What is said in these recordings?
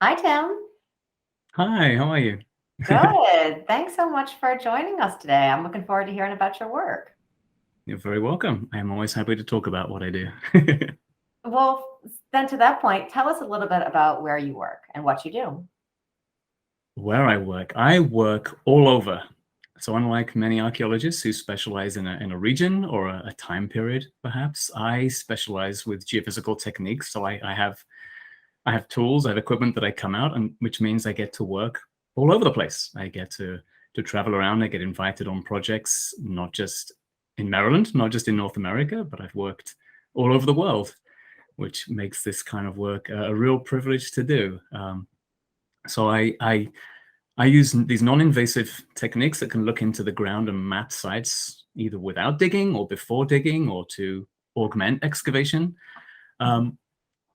Hi, Tim. Hi, how are you? Good. Thanks so much for joining us today. I'm looking forward to hearing about your work. You're very welcome. I am always happy to talk about what I do. Well, then to that point, tell us a little bit about where you work and what you do. Where I work all over. So unlike many archaeologists who specialize in a region or a time period, perhaps, I specialize with geophysical techniques. So I have tools, I have equipment that I come out, and which means I get to work all over the place. I get to travel around. I get invited on projects, not just in Maryland, not just in North America, but I've worked all over the world, which makes this kind of work a real privilege to do. So I use these non-invasive techniques that can look into the ground and map sites either without digging or before digging or to augment excavation. Um,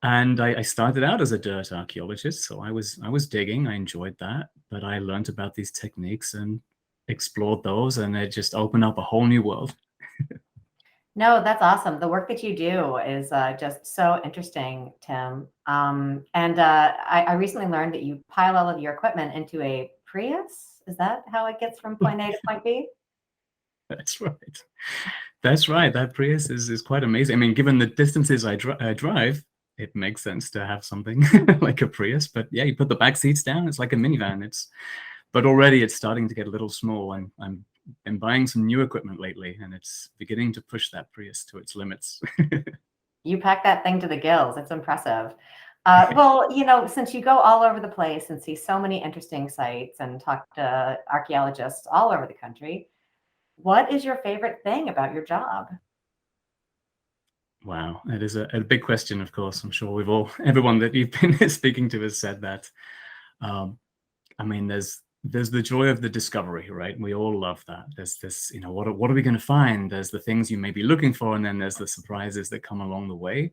and I started out as a dirt archaeologist, so I was digging. I enjoyed that, but I learned about these techniques and explored those, and it just opened up a whole new world. No, that's awesome. The work that you do is just so interesting, Tim. And I recently learned that you pile all of your equipment into a Prius. Is that how it gets from point A to point B? That's right. That's right. That Prius is quite amazing. I mean, given the distances I drive, it makes sense to have something like a Prius. But yeah, you put the back seats down, it's like a minivan. But already it's starting to get a little small. I'm been buying some new equipment lately, and it's beginning to push that Prius to its limits. You pack that thing to the gills. It's impressive. Well, since you go all over the place and see so many interesting sites and talk to archaeologists all over the country, what is your favorite thing about your job? Wow, that is a big question, of course. I'm sure everyone that you've been speaking to has said that. Um, I mean, there's the joy of the discovery, right? We all love that. There's this, what are we going to find? There's the things you may be looking for, and then there's the surprises that come along the way.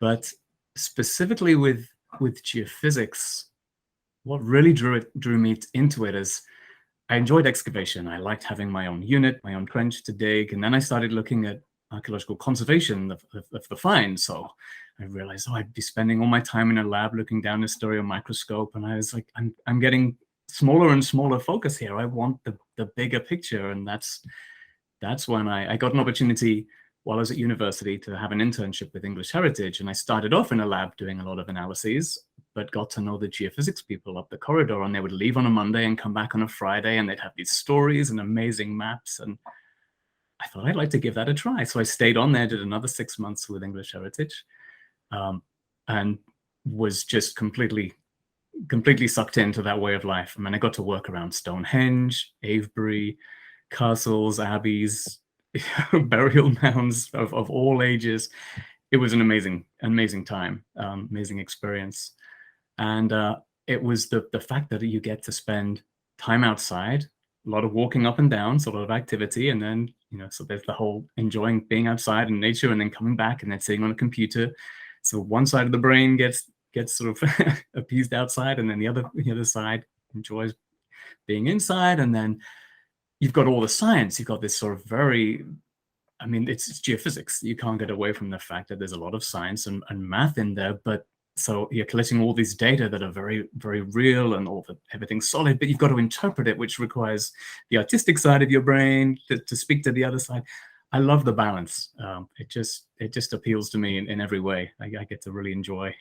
But specifically with geophysics, what really drew me into it is I enjoyed excavation. I liked having my own unit, my own trench to dig, and then I started looking at archaeological conservation of the finds. So I realized, I'd be spending all my time in a lab looking down a stereo microscope, and I was like, I'm getting smaller and smaller focus here. I want the bigger picture, and that's when I got an opportunity while I was at university to have an internship with English Heritage. And I started off in a lab doing a lot of analyses, but got to know the geophysics people up the corridor. And they would leave on a Monday and come back on a Friday, and they'd have these stories and amazing maps. And I thought I'd like to give that a try. So I stayed on there, did another 6 months with English Heritage, um, and was just completely sucked into that way of life. I mean, I got to work around Stonehenge, Avebury, castles, abbeys, burial mounds of all ages. It was an amazing time, amazing experience. And it was the fact that you get to spend time outside, a lot of walking up and down, so a lot of activity. And then, so there's the whole enjoying being outside in nature and then coming back and then sitting on a computer. So one side of the brain gets sort of appeased outside, and then the other side enjoys being inside. And then you've got all the science. You've got this sort of I mean, it's geophysics. You can't get away from the fact that there's a lot of science and math in there. But so you're collecting all these data that are very, very real and everything's solid, but you've got to interpret it, which requires the artistic side of your brain to speak to the other side. I love the balance. It just appeals to me in every way. I get to really enjoy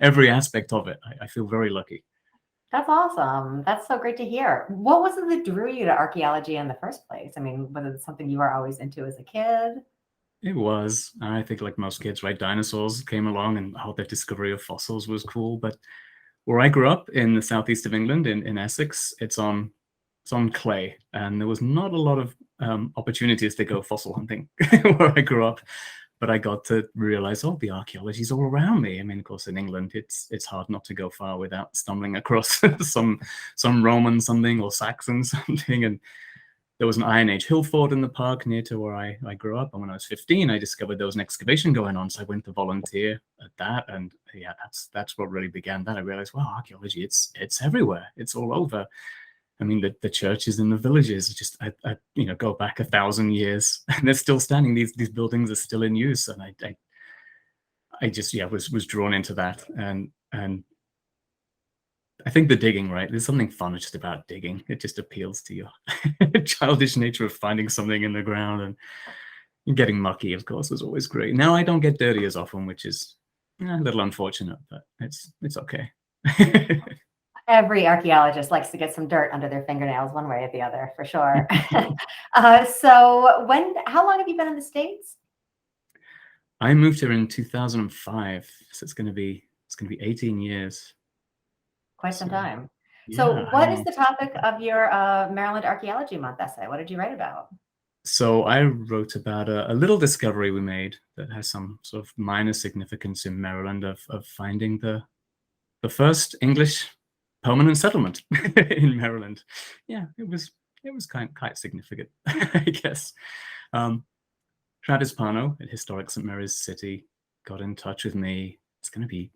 every aspect of it. I feel very lucky. That's awesome. That's so great to hear. What was it that drew you to archaeology in the first place? I mean, was it something you were always into as a kid? It was. I think like most kids, right? Dinosaurs came along and the discovery of fossils was cool. But where I grew up in the southeast of England, in Essex, it's on clay, and there was not a lot of opportunities to go fossil hunting where I grew up. But I got to realize, the archaeology is all around me. I mean, of course, in England, it's hard not to go far without stumbling across some Roman something or Saxon something. And there was an Iron Age hill fort in the park near to where I grew up. And when I was 15, I discovered there was an excavation going on. So I went to volunteer at that. And yeah, that's what really began that. I realized, wow, archaeology, it's everywhere. It's all over. I mean, the churches in the villages, just I go back 1,000 years and they're still standing. These buildings are still in use. And I just, yeah, was drawn into that. And I think the digging, right? There's something fun just about digging. It just appeals to your childish nature of finding something in the ground, and getting mucky, of course, was always great. Now I don't get dirty as often, which is a little unfortunate, but it's okay. Every archaeologist likes to get some dirt under their fingernails one way or the other, for sure. So how long have you been in the States? I moved here in 2005, so it's going to be 18 years. Quite some So, time. yeah, So what is the topic of your Maryland Archaeology Month essay? What did you write about? So I wrote about a little discovery we made that has some sort of minor significance in Maryland of finding the first English permanent settlement in Maryland. Yeah, it was quite significant, I guess. Travis Parno at Historic St. Mary's City got in touch with me. It's going to be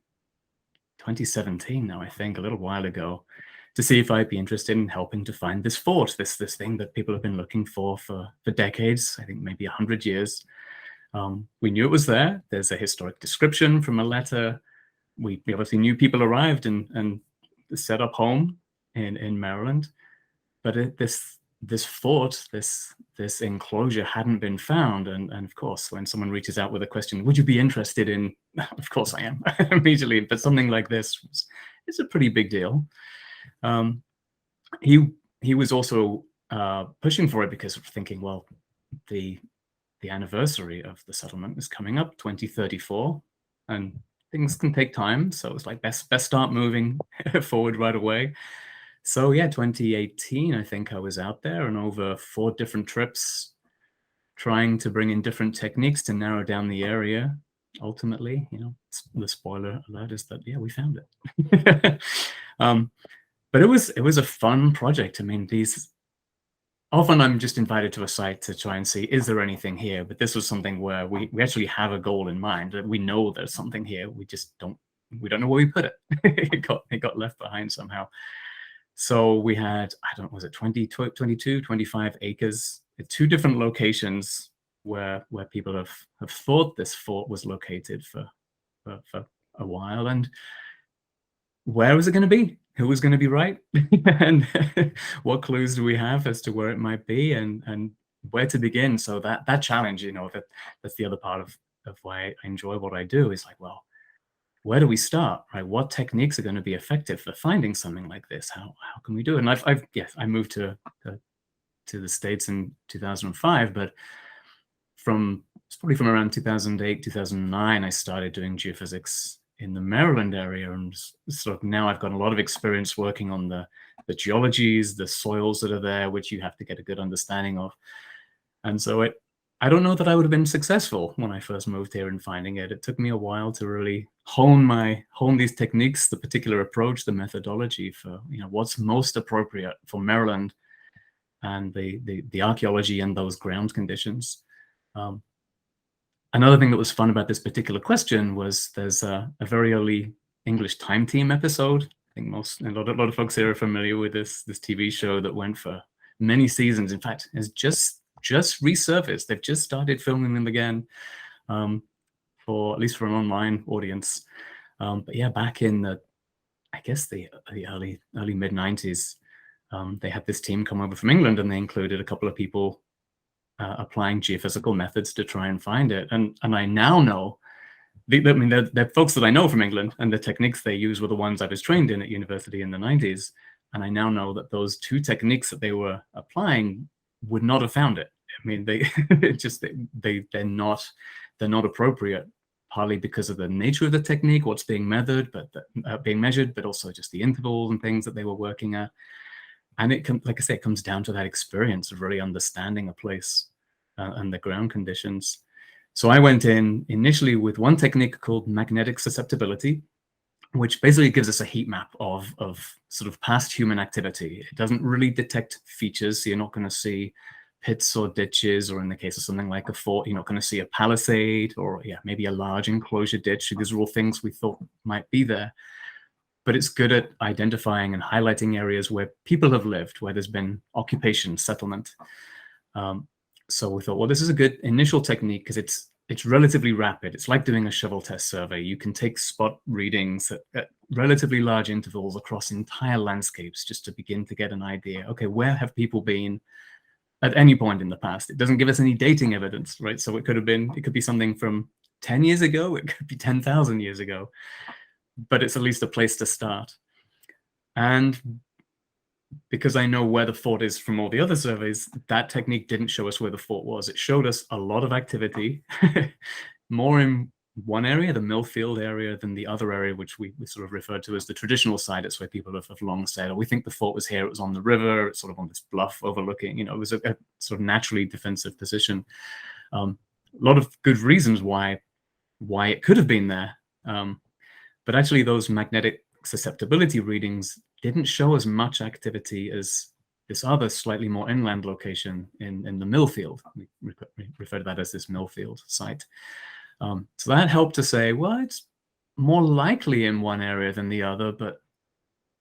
2017 now, I think, a little while ago, to see if I'd be interested in helping to find this fort, this thing that people have been looking for decades, I think maybe 100 years. We knew it was there. There's a historic description from a letter. We obviously knew people arrived and set up home in Maryland, but this fort, this enclosure hadn't been found. And of course, when someone reaches out with a question, would you be interested in, of course I am, immediately, but something like this is a pretty big deal. He was also pushing for it because of thinking, well, the anniversary of the settlement is coming up, 2034, and things can take time. So it's like best start moving forward right away. So yeah, 2018, I think I was out there and over 4 different trips, trying to bring in different techniques to narrow down the area. Ultimately, the spoiler alert is that, yeah, we found it. But it was a fun project. I mean, often I'm just invited to a site to try and see, is there anything here? But this was something where we actually have a goal in mind, that we know there's something here. We just don't know where we put it. It got left behind somehow. So we had, I don't know, was it 22, 25 acres at 2 different locations where people have thought this fort was located for a while. And where was it going to be? Who was going to be right? And what clues do we have as to where it might be and where to begin? So that challenge, that's the other part of why I enjoy what I do, is like, well, where do we start, right? What techniques are going to be effective for finding something like this? How can we do it? And I moved to the States in 2005, but it's probably from around 2008, 2009, I started doing geophysics in the Maryland area, and sort of now I've got a lot of experience working on the geologies, the soils that are there, which you have to get a good understanding of. And so I don't know that I would have been successful when I first moved here in finding it. It took me a while to really hone these techniques, the particular approach, the methodology for what's most appropriate for Maryland and the archaeology and those ground conditions. Another thing that was fun about this particular question was there's a very early English Time Team episode. I think a lot of folks here are familiar with this TV show that went for many seasons. In fact, it's just resurfaced. They've just started filming them again, for at least for an online audience. But yeah, back in the early mid 90s, they had this team come over from England, and they included a couple of people applying geophysical methods to try and find it. And I now know, they're folks that I know from England, and the techniques they use were the ones I was trained in at university in the 90s. And I now know that those 2 techniques that they were applying would not have found it. I mean, they're not appropriate, partly because of the nature of the technique, what's being measured, but also just the intervals and things that they were working at. And like I say, it comes down to that experience of really understanding a place and the ground conditions. So I went in initially with one technique called magnetic susceptibility, which basically gives us a heat map of sort of past human activity. It doesn't really detect features, so you're not going to see pits or ditches, or in the case of something like a fort, you're not going to see a palisade or maybe a large enclosure ditch. These are all things we thought might be there. But it's good at identifying and highlighting areas where people have lived, where there's been occupation, settlement. So we thought, well, this is a good initial technique because it's relatively rapid. It's like doing a shovel test survey. You can take spot readings at relatively large intervals across entire landscapes just to begin to get an idea. Okay, where have people been at any point in the past? It doesn't give us any dating evidence, right? So it could be something from 10 years ago. It could be 10,000 years ago, but it's at least a place to start. And because I know where the fort is from all the other surveys, that technique didn't show us where the fort was. It showed us a lot of activity, more in one area, the Millfield area, than the other area, which we sort of referred to as the traditional side. It's where people have long said, oh, we think the fort was here. It was on the river. It's sort of on this bluff overlooking, it was a sort of naturally defensive position. A lot of good reasons why it could have been there. But actually those magnetic susceptibility readings didn't show as much activity as this other slightly more inland location in the Millfield. We refer to that as this Millfield site. So that helped to say, well, it's more likely in one area than the other, but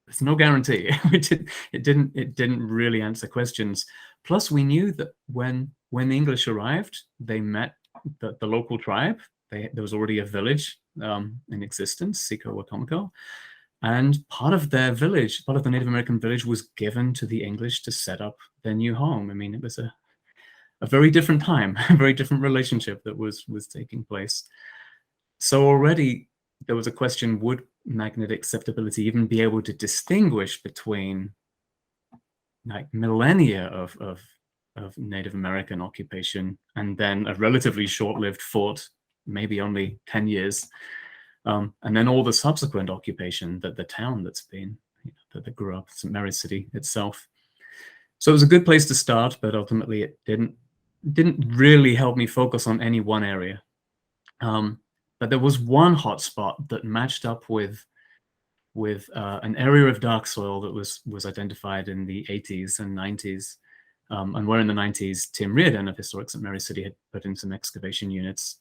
there's no guarantee. It didn't really answer questions. Plus, we knew that when the English arrived, they met the local tribe. There was already a village in existence, Siko Wakomiko. And part of their village, part of the Native American village, was given to the English to set up their new home. I mean, it was a very different time, a very different relationship that was taking place. So already there was a question, would magnetic susceptibility even be able to distinguish between like millennia of Native American occupation and then a relatively short-lived fort, maybe only 10 years, and then all the subsequent occupation, that the town that's been, that grew up, St. Mary's City itself. So it was a good place to start, but ultimately it didn't really help me focus on any one area. But there was one hotspot that matched up with an area of dark soil that was identified in the 80s and 90s. And where in the 90s, Tim Reardon of Historic St. Mary's City had put in some excavation units.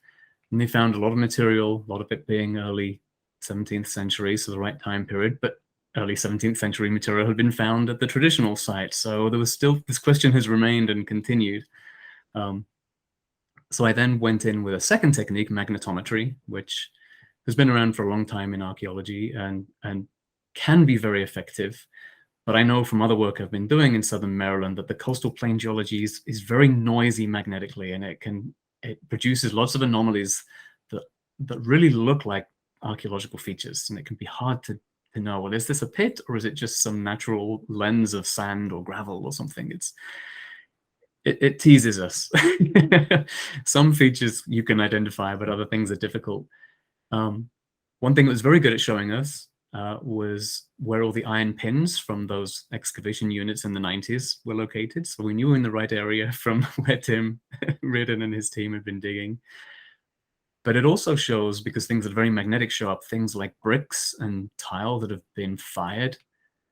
And they found a lot of material, a lot of it being early 17th century, so the right time period, but early 17th century material had been found at the traditional site. So there was still, this question has remained and continued. So I then went in with a second technique, magnetometry, which has been around for a long time in archaeology and can be very effective. But I know from other work I've been doing in southern Maryland that the coastal plain geology is very noisy magnetically, and it produces lots of anomalies that really look like archaeological features, and it can be hard to know, well, is this a pit or is it just some natural lens of sand or gravel or something? It teases us. Some features you can identify, but other things are difficult. One thing that was very good at showing us was where all the iron pins from those excavation units in the 90s were located. So we knew we were in the right area from where Tim Reardon and his team had been digging. But it also shows, because things that are very magnetic show up, things like bricks and tile that have been fired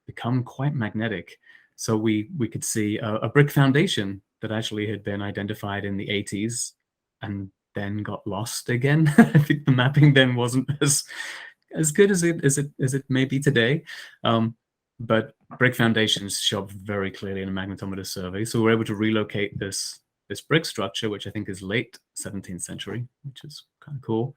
become quite magnetic. So we could see a brick foundation that actually had been identified in the 80s and then got lost again. I think the mapping then wasn't as good as it may be today. But brick foundations show up very clearly in a magnetometer survey. So we're able to relocate this brick structure, which I think is late 17th century, which is kind of cool.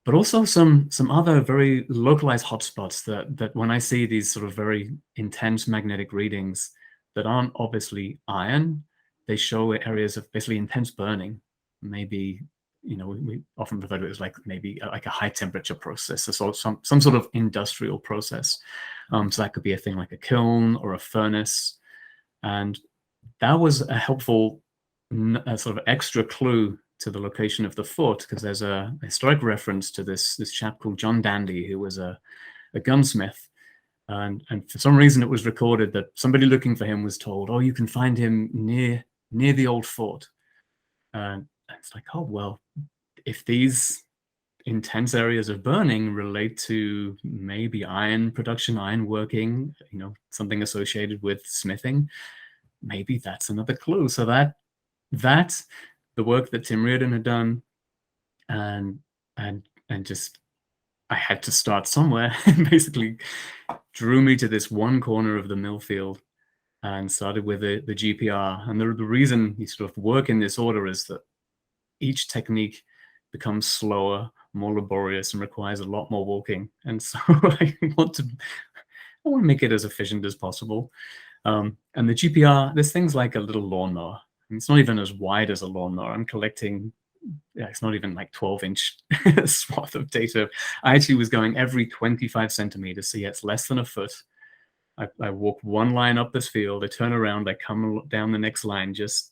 But also some other very localized hotspots that when I see these sort of very intense magnetic readings that aren't obviously iron, they show areas of basically intense burning. Maybe, we often refer to it as maybe like a high temperature process, so some sort of industrial process. So that could be a thing like a kiln or a furnace. And that was a helpful sort of extra clue to the location of the fort, because there's a historic reference to this chap called John Dandy, who was a gunsmith. And for some reason it was recorded that somebody looking for him was told, oh, you can find him near the old fort. And it's like, oh, well, if these intense areas of burning relate to maybe iron production, iron working, something associated with smithing, maybe that's another clue. So that the work that Tim Reardon had done, and just I had to start somewhere, basically drew me to this one corner of the Millfield and started with the GPR. And the reason you sort of work in this order is that each technique becomes slower, more laborious, and requires a lot more walking. And so I want to make it as efficient as possible. And the GPR, this thing's like a little lawnmower. And it's not even as wide as a lawnmower. I'm collecting, it's not even like 12-inch swath of data. I actually was going every 25 centimeters, so yeah, it's less than a foot. I walk one line up this field, I turn around, I come down the next line, just,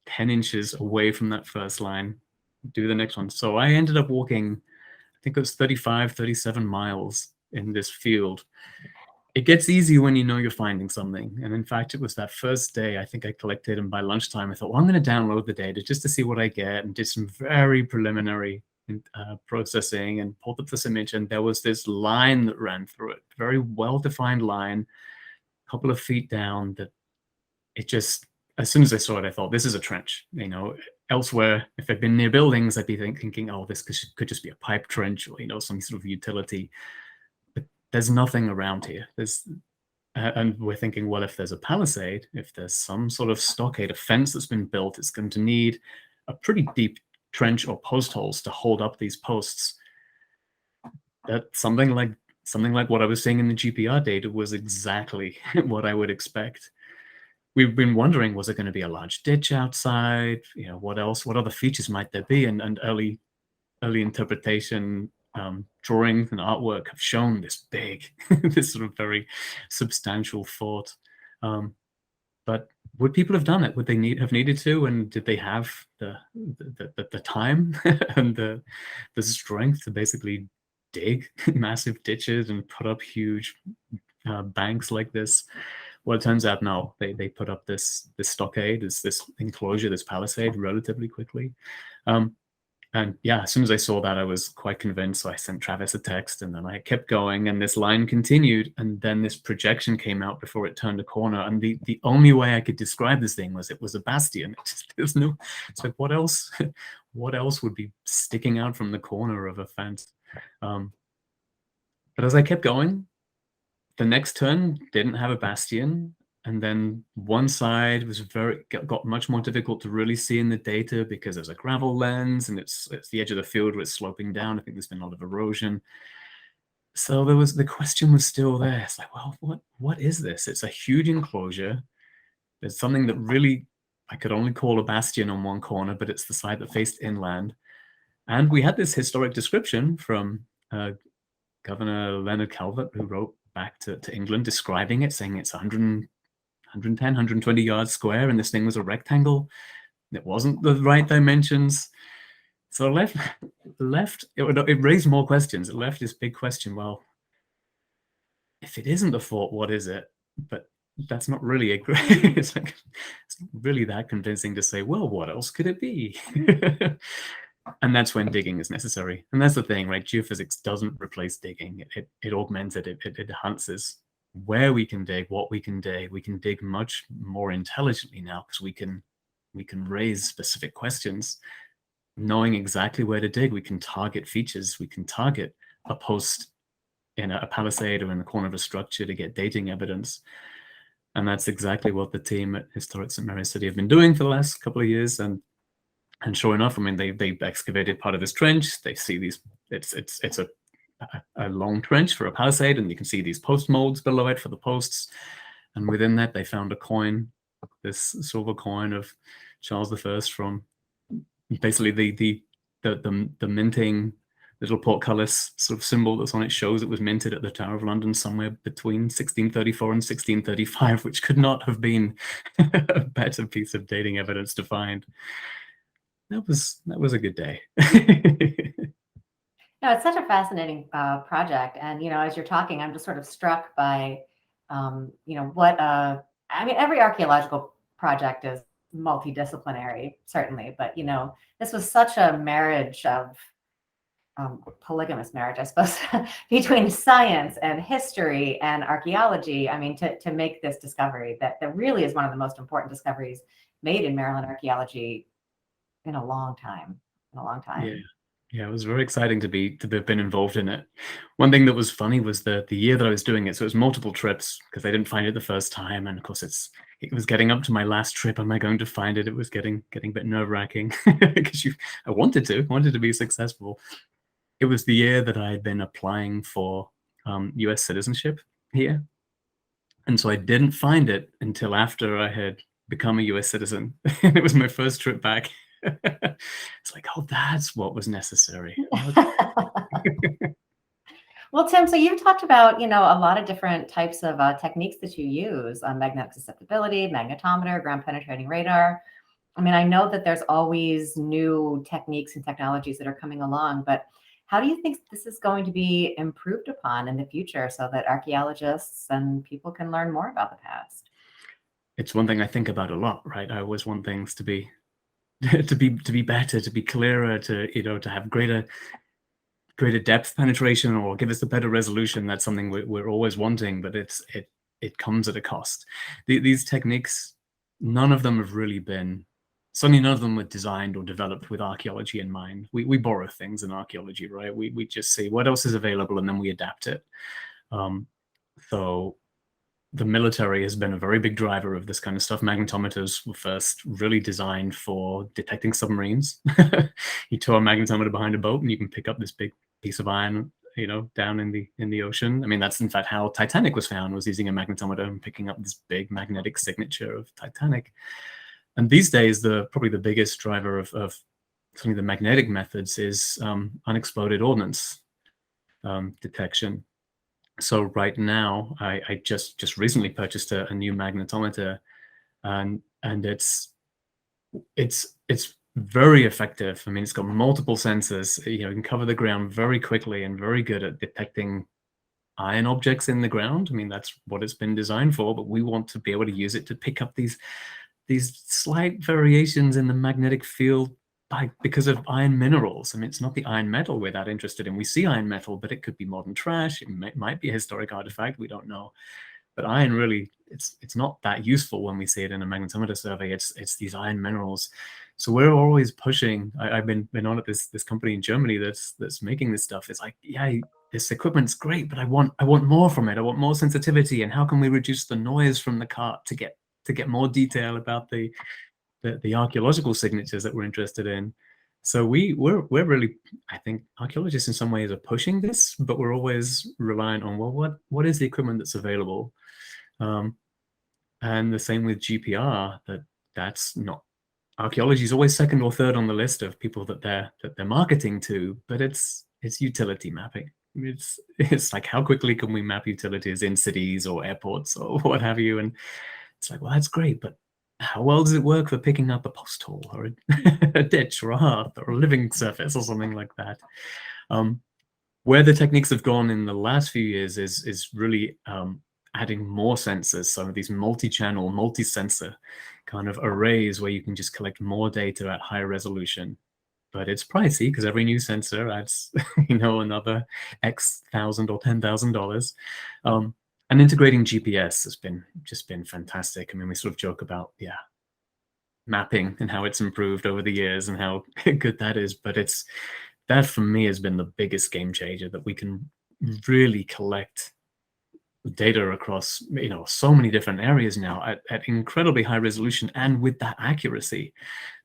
10 inches away from that first line, do the next one. So I ended up walking, I think it was 35, 37 miles in this field. It gets easy when you know you're finding something. And in fact, it was that first day, I think I collected, and by lunchtime, I thought, well, I'm going to download the data just to see what I get, and did some very preliminary processing and pulled up this image. And there was this line that ran through it, very well-defined line, a couple of feet down, that it just, as soon as I saw it, I thought, this is a trench. Elsewhere, if I'd been near buildings, I'd be thinking, oh, this could just be a pipe trench, or some sort of utility. But there's nothing around here. And we're thinking, well, if there's a palisade, if there's some sort of stockade, a fence that's been built, it's going to need a pretty deep trench or post holes to hold up these posts. That something like what I was seeing in the GPR data was exactly what I would expect. We've been wondering, was it going to be a large ditch outside? What else? What other features might there be? And early interpretation drawings and artwork have shown this big, this sort of very substantial fort. But would people have done it? Would they have needed to? And did they have the time and the strength to basically dig massive ditches and put up huge banks like this? Well, it turns out no. They put up this stockade, this enclosure, this palisade relatively quickly. And yeah, as soon as I saw that, I was quite convinced. So I sent Travis a text, and then I kept going, and this line continued, and then this projection came out before it turned a corner. And the only way I could describe this thing was it was a bastion. It's like, what else? What else would be sticking out from the corner of a fence? But as I kept going, the next turn didn't have a bastion. And then one side was got much more difficult to really see in the data because there's a gravel lens, and it's the edge of the field where it's sloping down. I think there's been a lot of erosion. So the question was still there. It's like, well, what is this? It's a huge enclosure. There's something that really I could only call a bastion on one corner, but it's the side that faced inland. And we had this historic description from Governor Leonard Calvert, who wrote back to England describing it, saying it's 110, 120 yards square, and this thing was a rectangle. It wasn't the right dimensions. So it raised more questions. It left this big question, well, if it isn't a fort, what is it? But that's not really it's not really that convincing to say, well, what else could it be? And that's when digging is necessary. And that's the thing, right? Geophysics doesn't replace digging. It augments it. It enhances where we can dig, what we can dig. We can dig much more intelligently now because we can raise specific questions. Knowing exactly where to dig, we can target features. We can target a post in a palisade or in the corner of a structure to get dating evidence. And that's exactly what the team at Historic St. Mary's City have been doing for the last couple of years. And sure enough, I mean, they excavated part of this trench. They see these, it's a long trench for a palisade, and you can see these post molds below it for the posts. And within that, they found a coin, this silver coin of Charles I from basically the minting little portcullis sort of symbol that's on it shows it was minted at the Tower of London somewhere between 1634 and 1635, which could not have been a better piece of dating evidence to find. That was a good day. No, it's such a fascinating project. And, as you're talking, I'm just sort of struck by, I mean, every archaeological project is multidisciplinary, certainly. But, this was such a marriage of polygamous marriage, I suppose, between science and history and archaeology. I mean, to make this discovery that really is one of the most important discoveries made in Maryland archaeology in a long time. Yeah. Yeah, it was very exciting to have been involved in it. One thing that was funny was the year that I was doing it. So it was multiple trips because I didn't find it the first time, and of course it was getting up to my last trip. Am I going to find it? It was getting a bit nerve-wracking because I wanted to be successful. It was the year that I had been applying for U.S. citizenship here, and so I didn't find it until after I had become a US citizen. And it was my first trip back. It's like, oh, that's what was necessary. Okay. Well, Tim, so you've talked about, a lot of different types of techniques that you use on magnetic susceptibility, magnetometer, ground penetrating radar. I mean, I know that there's always new techniques and technologies that are coming along, but how do you think this is going to be improved upon in the future so that archaeologists and people can learn more about the past? It's one thing I think about a lot, right? I always want things to be to be better, to be clearer, to have greater depth penetration or give us a better resolution. That's something we're always wanting, but it comes at a cost. These techniques, none of them have really been, certainly none of them were designed or developed with archaeology in mind. We borrow things in archaeology, right? We just see what else is available and then we adapt it. So the military has been a very big driver of this kind of stuff. Magnetometers were first really designed for detecting submarines. You tow a magnetometer behind a boat and you can pick up this big piece of iron, down in the ocean. I mean, that's in fact how Titanic was found, was using a magnetometer and picking up this big magnetic signature of Titanic. And these days, probably the biggest driver of some of the magnetic methods is unexploded ordnance detection. So right now, I just recently purchased a new magnetometer, and it's very effective. I mean, it's got multiple sensors. You can cover the ground very quickly and very good at detecting iron objects in the ground. I mean, that's what it's been designed for. But we want to be able to use it to pick up these slight variations in the magnetic field because of iron minerals. I mean, it's not the iron metal we're that interested in. We see iron metal, but it could be modern trash. It might be a historic artifact. We don't know. But iron really, it's not that useful when we see it in a magnetometer survey. It's these iron minerals. So we're always pushing. I've been on at this company in Germany that's making this stuff. It's like, yeah, this equipment's great, but I want more from it. I want more sensitivity. And how can we reduce the noise from the cart to get more detail about the archaeological signatures that we're interested in? So we're really, I think archaeologists in some ways are pushing this, but we're always reliant on, well, what is the equipment that's available? And the same with GPR, that's not, archaeology is always second or third on the list of people that they're marketing to, but it's utility mapping. It's like, how quickly can we map utilities in cities or airports or what have you? And it's like, well, that's great, but how well does it work for picking up a post hole or a ditch or a hearth or a living surface or something like that? Where the techniques have gone in the last few years is really adding more sensors, some of these multi-channel, multi-sensor kind of arrays where you can just collect more data at higher resolution. But it's pricey because every new sensor adds, another X thousand or $10,000. And integrating GPS has just been fantastic. I mean, we sort of joke about, mapping and how it's improved over the years and how good that is. But that for me has been the biggest game changer, that we can really collect data across so many different areas now at incredibly high resolution and with that accuracy,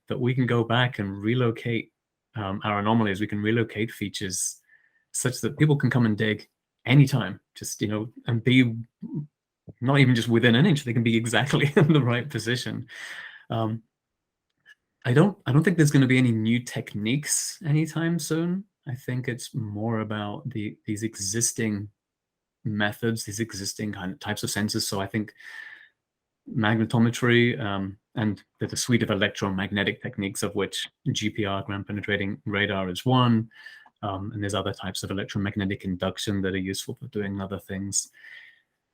that we can go back and relocate our anomalies. We can relocate features such that people can come and dig anytime, just and be not even just within an inch, they can be exactly in the right position. I don't think there's going to be any new techniques anytime soon. I think it's more about these existing methods, these existing kind of types of sensors. So I think magnetometry and the suite of electromagnetic techniques, of which GPR, ground penetrating radar, is one. And there's other types of electromagnetic induction that are useful for doing other things.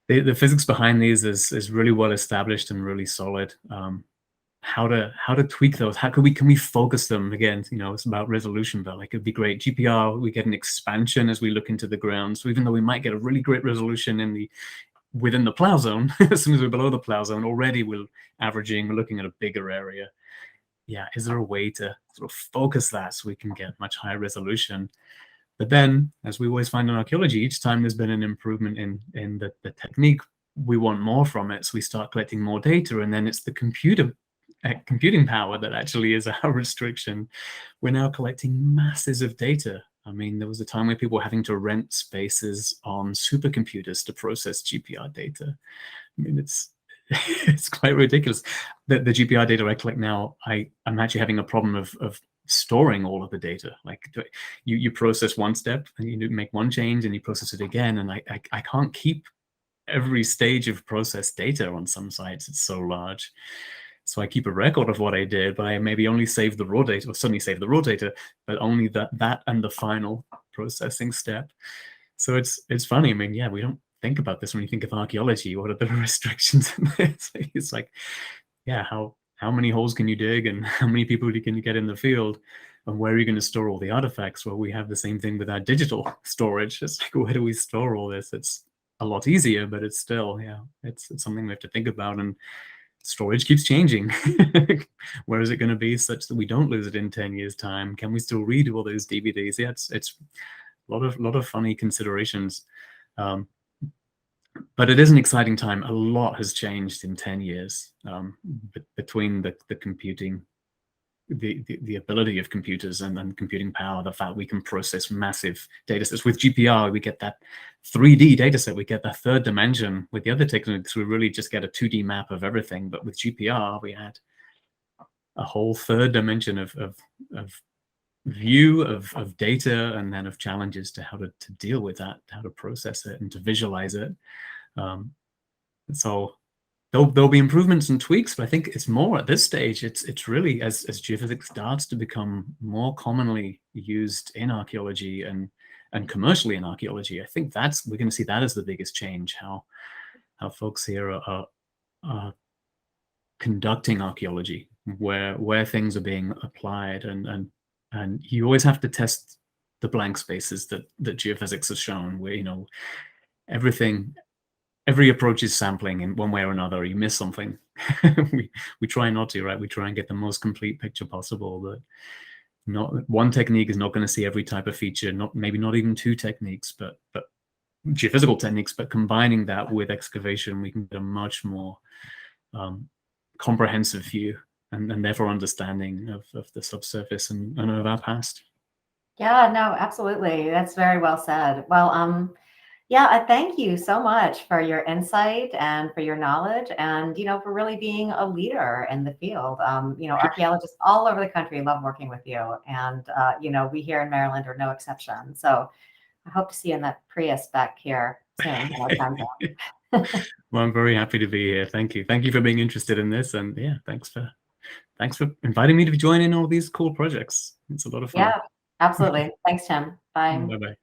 The physics behind these is really well established and really solid. How to tweak those? Can we focus them again? It's about resolution, but like, it'd be great. GPR, we get an expansion as we look into the ground. So even though we might get a really great resolution within the plow zone, as soon as we're below the plow zone, already we're looking at a bigger area. yeah, is there a way to sort of focus that so we can get much higher resolution? But then, as we always find in archaeology, each time there's been an improvement in the technique, we want more from it. So we start collecting more data, and then it's the computing power that actually is our restriction. We're now collecting masses of data. I mean, there was a time where people were having to rent spaces on supercomputers to process GPR data. I mean, it's it's quite ridiculous. The GPR data I collect now, I'm actually having a problem of storing all of the data. Like you process one step and you make one change and you process it again, and I can't keep every stage of process data on some sites. It's so large. So I keep a record of what I did, but I maybe only save the raw data, or suddenly save the raw data, but only that and the final processing step. So it's funny. I mean, yeah, we don't think about this when you think of archaeology. What are the restrictions in this? It's like, yeah, how many holes can you dig, and how many people can you get in the field, and where are you going to store all the artifacts? Well, we have the same thing with our digital storage. It's like, where do we store all this? It's a lot easier, but it's still, yeah, it's something we have to think about. And storage keeps changing. Where is it going to be such that we don't lose it in 10 years time? Can we still read all those DVDs? Yeah, it's a lot of funny considerations. But it is an exciting time. A lot has changed in 10 years between the computing, the ability of computers and computing power, the fact we can process massive data sets. With GPR, we get that 3D data set, we get that third dimension. With the other techniques, we really just get a 2D map of everything. But with GPR, we had a whole third dimension of view of data, and then of challenges to how to deal with that, how to process it and to visualize it. So there'll be improvements and tweaks, but I think it's more at this stage. It's really as geophysics starts to become more commonly used in archaeology and commercially in archaeology. I think we're going to see that as the biggest change. How folks here are conducting archaeology, where things are being applied, and you always have to test the blank spaces that geophysics has shown, where every approach is sampling in one way or another. You miss something. we try not to, right? We try and get the most complete picture possible, but not one technique is not going to see every type of feature, maybe not even two techniques, but geophysical techniques. But combining that with excavation, we can get a much more comprehensive view, and therefore understanding of the subsurface and of our past. Yeah, no, absolutely. That's very well said. Well, yeah, I thank you so much for your insight and for your knowledge, and for really being a leader in the field. Archaeologists all over the country love working with you, and we here in Maryland are no exception. So I hope to see you in that Prius back here soon. Well, I'm very happy to be here. Thank you for being interested in this, and yeah, thanks for inviting me to join in all these cool projects. It's a lot of fun. Yeah, absolutely. Thanks, Tim. Bye. Bye-bye.